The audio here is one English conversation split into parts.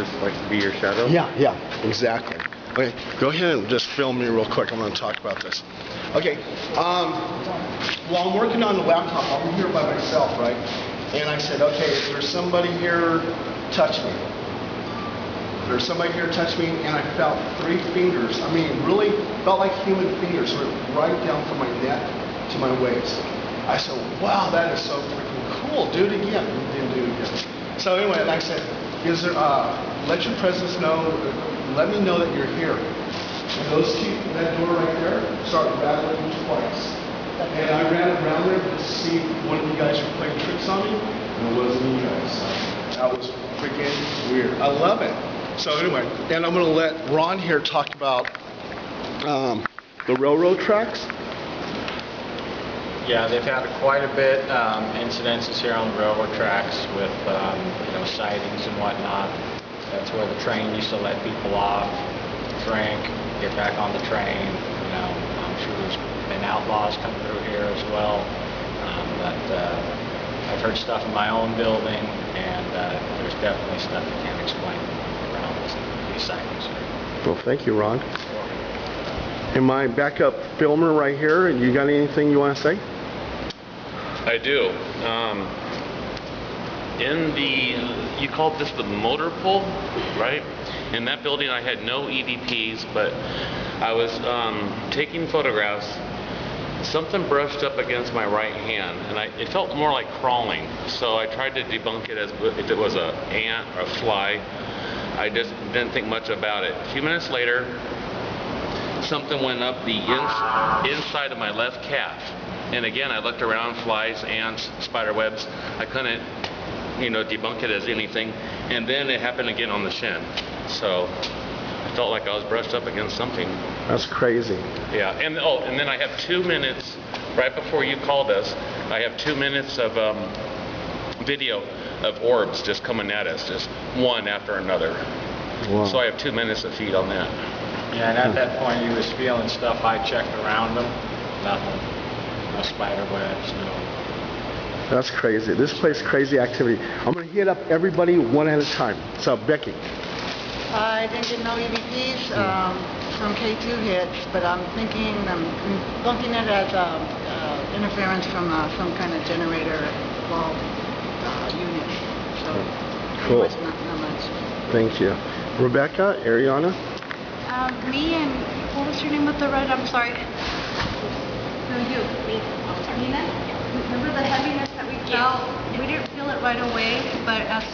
just like to be your shadow? Yeah, exactly. Okay, go ahead and just film me real quick. I'm going to talk about this. Okay, while I'm working on the laptop, I'm here by myself, right? And I said, okay, if there's somebody here, touch me. There's somebody here, touch me, and I felt 3 fingers. I mean, really felt like human fingers, sort of right down from my neck to my waist. I said, wow, that is so freaking cool. Do it again. And do it again. So anyway, and I said, is there, let your presence know, let me know that you're here. And those two, that door right there, start rattling twice. And I ran around there to see if one of you guys were playing tricks on me, and it wasn't you guys. That was freaking weird. I love it. So anyway, and I'm going to let Ron here talk about the railroad tracks. Yeah, they've had quite a bit incidences here on the railroad tracks with sightings and whatnot. That's where the train used to let people off, drink, get back on the train. I'm sure there's been outlaws come through here as well. I've heard stuff in my own building, and there's definitely stuff you can't explain around these sightings here. Well, thank you, Ron. And my backup filmer right here, you got anything you want to say? I do. You called this the motor pool, right? In that building I had no EVPs, but I was taking photographs. Something brushed up against my right hand, and it felt more like crawling. So I tried to debunk it as if it was an ant or a fly. I just didn't think much about it. A few minutes later, something went up the inside of my left calf. And again, I looked around, flies, ants, spider webs. I couldn't, debunk it as anything. And then it happened again on the shin. So I felt like I was brushed up against something. That's crazy. Yeah, and then I have 2 minutes, right before you called us, I have 2 minutes of video of orbs just coming at us, just one after another. Wow. So I have 2 minutes to feed on that. Yeah, and at that point he was feeling stuff. I checked around him, nothing. No spider webs, no. That's crazy. This place, crazy activity. I'm going to hit up everybody one at a time. So, Becky. I didn't get no EVPs from K2 hits, but I'm bunking it as interference from some kind of generator wall unit. So, cool. Not much. Thank you. Rebecca, Ariana? Me and, what was your name with the red? I'm sorry. No, you. Me. Nina? Remember the heaviness that we felt? We didn't feel it right away, but as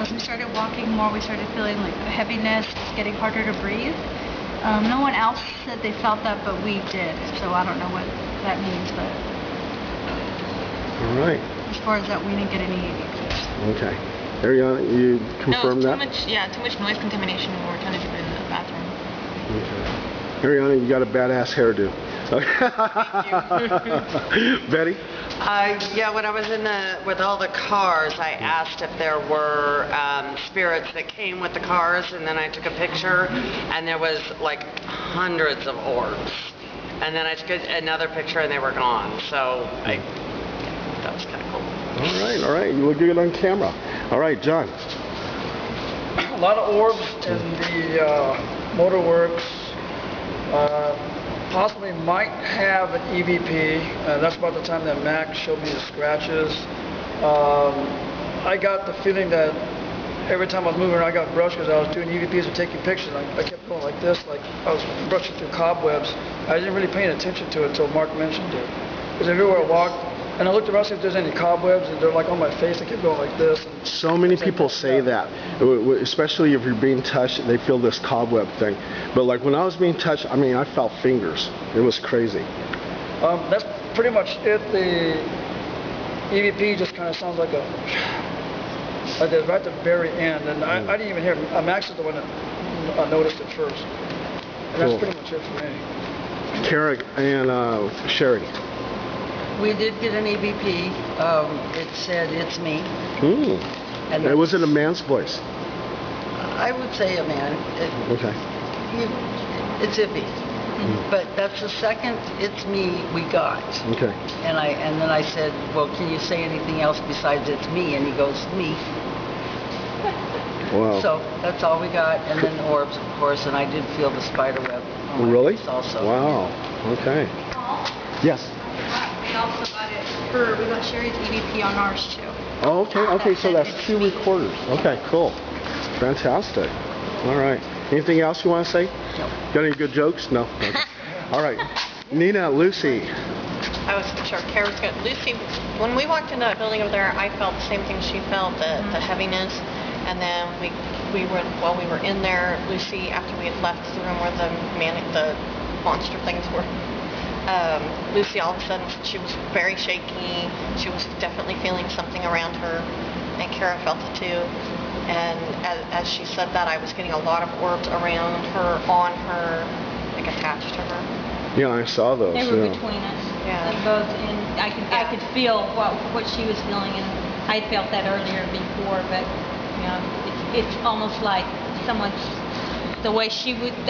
we started walking more, we started feeling like the heaviness, it's getting harder to breathe. No one else said they felt that, but we did. So I don't know what that means, but... All right. As far as that, we didn't get any EVPs. Okay. Ariana, you confirm that? Too much noise contamination when we're trying to do it in the bathroom. Okay. Ariana, you got a badass hairdo. Betty? Yeah, when I was with all the cars, I asked if there were spirits that came with the cars, and then I took a picture, and there was like hundreds of orbs. And then I took another picture, and they were gone. So that was kind of cool. All right. You look good on camera. All right, John. A lot of orbs in the motorworks. Possibly might have an EVP. That's about the time that Mac showed me the scratches. I got the feeling that every time I was moving around, I got brushed because I was doing EVPs and taking pictures. I kept going like this, like I was brushing through cobwebs. I didn't really pay attention to it until Mark mentioned it. Because everywhere I walked, and I looked around to see if there's any cobwebs, and they're like on my face. I kept going like this. So many people say that, especially if you're being touched, they feel this cobweb thing. But like when I was being touched, I mean, I felt fingers. It was crazy. That's pretty much it. The EVP just kind of sounds like right at the very end, and I didn't even hear it. Max is the one that noticed it first. And that's pretty much it for me. Kara and Sherry. We did get an EVP. It said, "It's me." And was it a man's voice? I would say a man. Okay. It's iffy. But that's the second "it's me" we got. Okay. And then I said, "Well, can you say anything else besides 'it's me'?" And he goes, "Me." Wow. So that's all we got, and then the orbs, of course, and I did feel the spider web on my Really? face also. Wow. Okay. Yes. We also got it we got Sherry's EVP on ours too. Oh, okay. Okay. So that's 2 recorders. Okay. Cool. Fantastic. All right. Anything else you want to say? No. Got any good jokes? No. Okay. All right. Nina, Lucy. I was sure Kara was good. Lucy, when we walked into that building over there, I felt the same thing she felt, the heaviness. And then while we were in there, Lucy, after we had left the room where the monster things were, Lucy all of a sudden, she was very shaky. She was definitely feeling something around her, and Kara felt it too. And as she said that, I was getting a lot of orbs around her, on her, like attached to her. Yeah, I saw those. They were Yeah. between us. Yeah. And both, and I could feel what she was feeling, and I felt that earlier before, but you know, it's almost like someone's, the way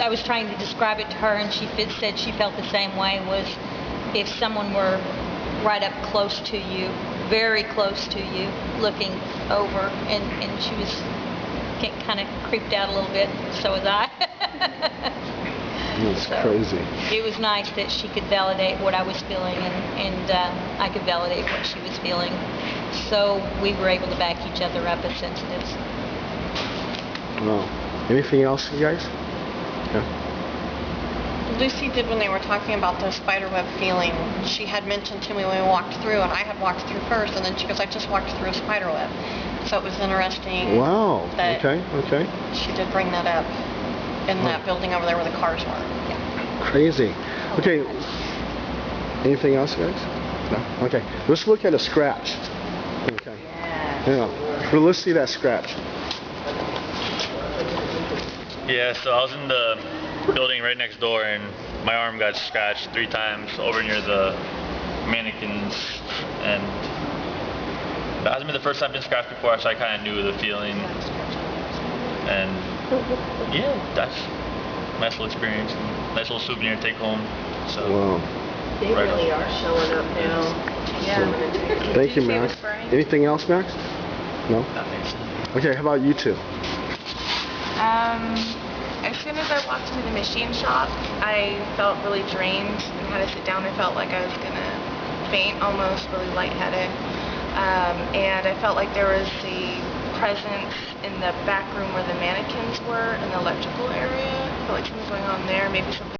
I was trying to describe it to her, and she said she felt the same way, was if someone were right up close to you, very close to you, looking over, and she was kind of creeped out a little bit, so was I. That's So, crazy. It was nice that she could validate what I was feeling, and I could validate what she was feeling. So we were able to back each other up as sensitives. Wow. Anything else, you guys? Yeah. Lucy did when they were talking about the spiderweb feeling. She had mentioned to me when we walked through, and I had walked through first, and then she goes, I just walked through a spiderweb. So it was interesting. Wow. that Okay. Okay. She did bring that up in that building over there where the cars were. Yeah. Crazy. Okay. Anything else, guys? No. Okay. Let's look at a scratch. Okay. Yeah. Well, let's see that scratch. Yeah, so I was in the building right next door, and my arm got scratched 3 times over near the mannequins, and that hasn't been the first time I've been scratched before, so I kind of knew the feeling. And yeah, that's a nice little experience, nice little souvenir to take home. So Wow. They really are showing up now. Yeah, I'm gonna take it. Thank you, Max. Anything else, Max? No? Okay, how about you two? As soon as I walked into the machine shop, I felt really drained and had to sit down. I felt like I was going to faint, almost really lightheaded. And I felt like there was a presence in the back room where the mannequins were in the electrical area. I felt like something was going on there, maybe something